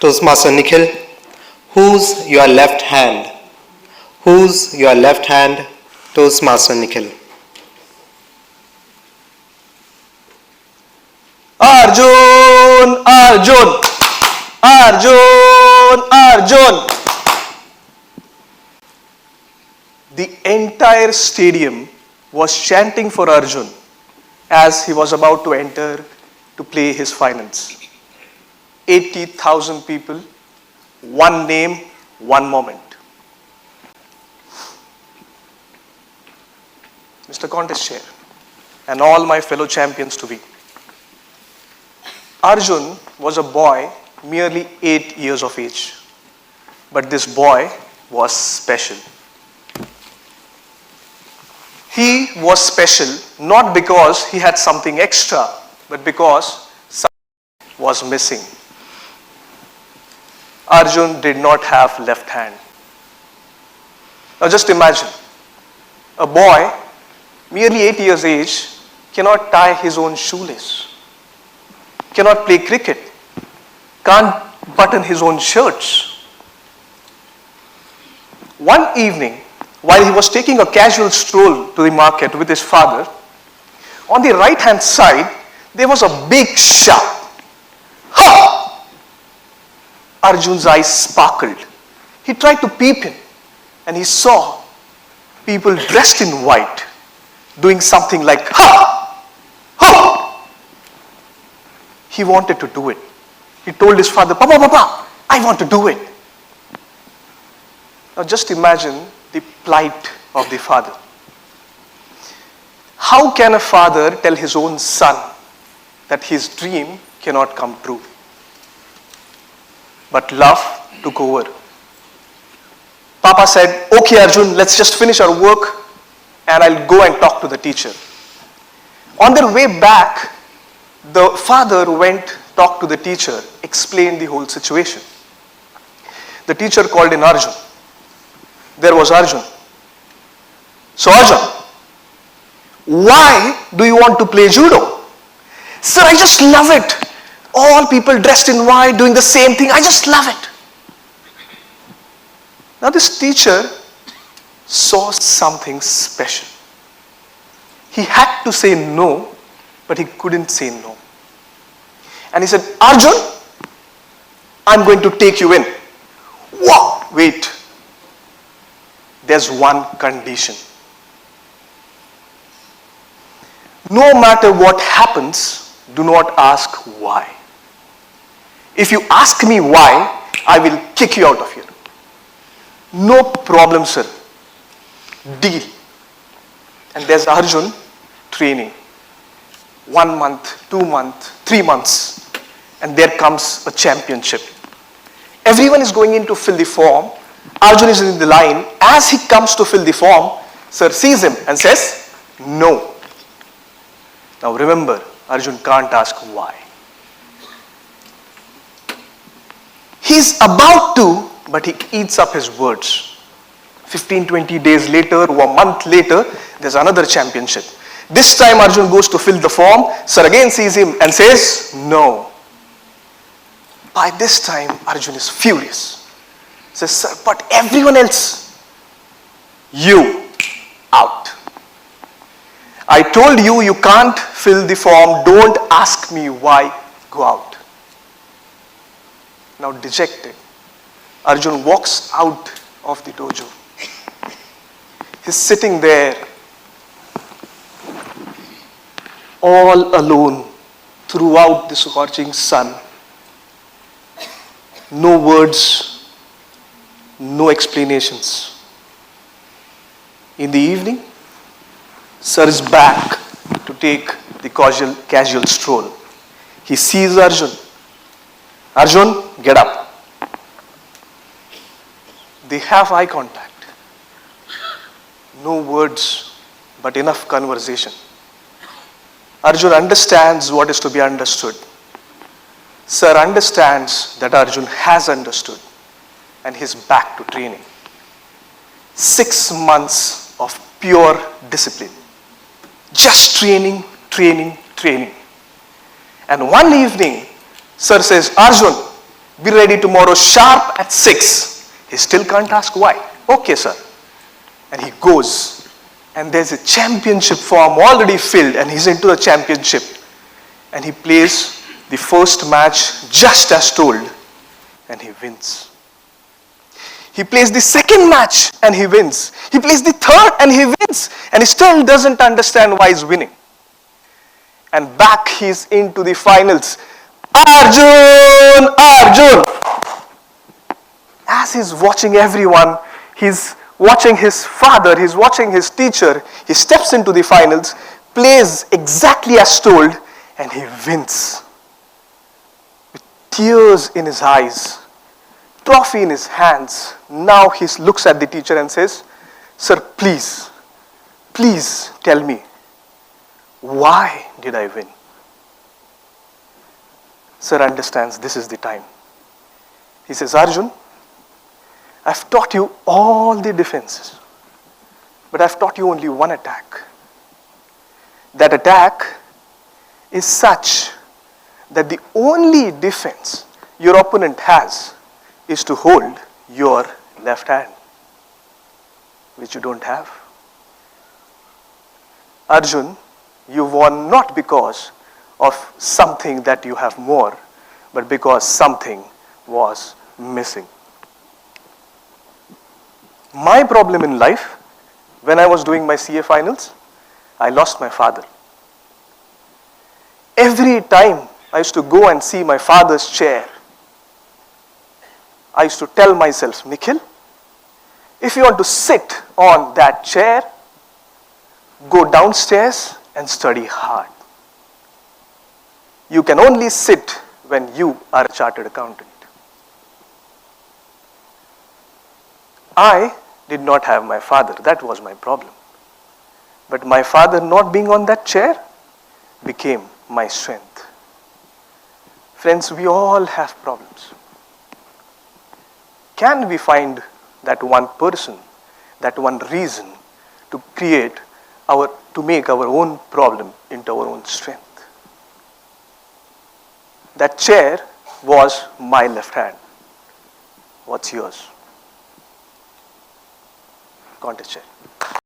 Toastmaster Nikhil, who's your left hand? Who's your left hand? Toastmaster Nikhil. Arjun! Arjun! Arjun! Arjun! The entire stadium was chanting for Arjun as he was about to enter to play his finals. 80,000 people, one name, one moment. Mr. Contest Chair, and all my fellow champions to be. Arjun was a boy merely 8 years of age, but this boy was special. He was special not because he had something extra, but because something was missing. Arjun did not have left hand. Now just imagine, a boy merely 8 years age cannot tie his own shoelace, cannot play cricket, can't button his own shirts. One evening, while he was taking a casual stroll to the market with his father, on the right hand side, there was a big shout. Ha! Arjun's eyes sparkled. He tried to peep in, and he saw people dressed in white doing something like ha! Ha! He wanted to do it. He told his father, Papa, I want to do it. Now just imagine the plight of the father. How can a father tell his own son that his dream cannot come true? But love took over. Papa said, okay Arjun, let's just finish our work and I'll go and talk to the teacher. On their way back, the father went, talked to the teacher, explained the whole situation. The teacher called in Arjun. There was Arjun. So Arjun, why do you want to play judo? Sir, I just love it. All people dressed in white doing the same thing. I just love it. Now this teacher saw something special. He had to say no, but he couldn't say no. And he said, Arjun, I'm going to take you in. Whoa, wait. There's one condition. No matter what happens, do not ask why. If you ask me why, I will kick you out of here. No problem, sir. Deal. And there's Arjun training. 1 month, 2 months, 3 months. And there comes a championship. Everyone is going in to fill the form. Arjun is in the line. As he comes to fill the form, sir sees him and says, no. Now remember, Arjun can't ask why. He's about to, but he eats up his words. 15, 20 days later, or a month later, there's another championship. This time Arjun goes to fill the form. Sir again sees him and says, no. By this time, Arjun is furious. Says, sir, but everyone else, you, out. I told you, you can't fill the form. Don't ask me why. Go out. Now dejected, Arjun walks out of the dojo. He's sitting there, all alone throughout the scorching sun. No words, no explanations. In the evening, sir is back to take the casual stroll. He sees Arjun. Arjun, get up. They have eye contact. No words, but enough conversation. Arjun understands what is to be understood. Sir understands that Arjun has understood and he's back to training. 6 months of pure discipline. Just training, training, training. And one evening, sir says, Arjun, Be ready tomorrow sharp at 6. He still can't ask why. Okay, sir. And he goes. And there's a championship form already filled, and he's into the championship. And he plays the first match just as told, and he wins. He plays the second match and he wins. He plays the third and he wins. And he still doesn't understand why he's winning. And back he's into the finals. Arjun! Arjun! As he's watching everyone, he's watching his father, he's watching his teacher. He steps into the finals, plays exactly as told, and he wins. With tears in his eyes, trophy in his hands. Now he looks at the teacher and says, "Sir, please tell me, why did I win?" Sir understands this is the time. He says, "Arjun, I've taught you all the defenses, but I've taught you only one attack. That attack is such that the only defense your opponent has is to hold your left hand, which you don't have. Arjun, you won not because of something that you have more, but because something was missing." My problem in life, when I was doing my CA finals, I lost my father. Every time I used to go and see my father's chair, I used to tell myself, "Nikhil, if you want to sit on that chair, go downstairs and study hard. You can only sit when you are a chartered accountant." I did not have my father. That was my problem. But my father not being on that chair became my strength. Friends, we all have problems. Can we find that one person, that one reason to make our own problem into our own strength? That chair was my left hand. What's yours? Contest chair.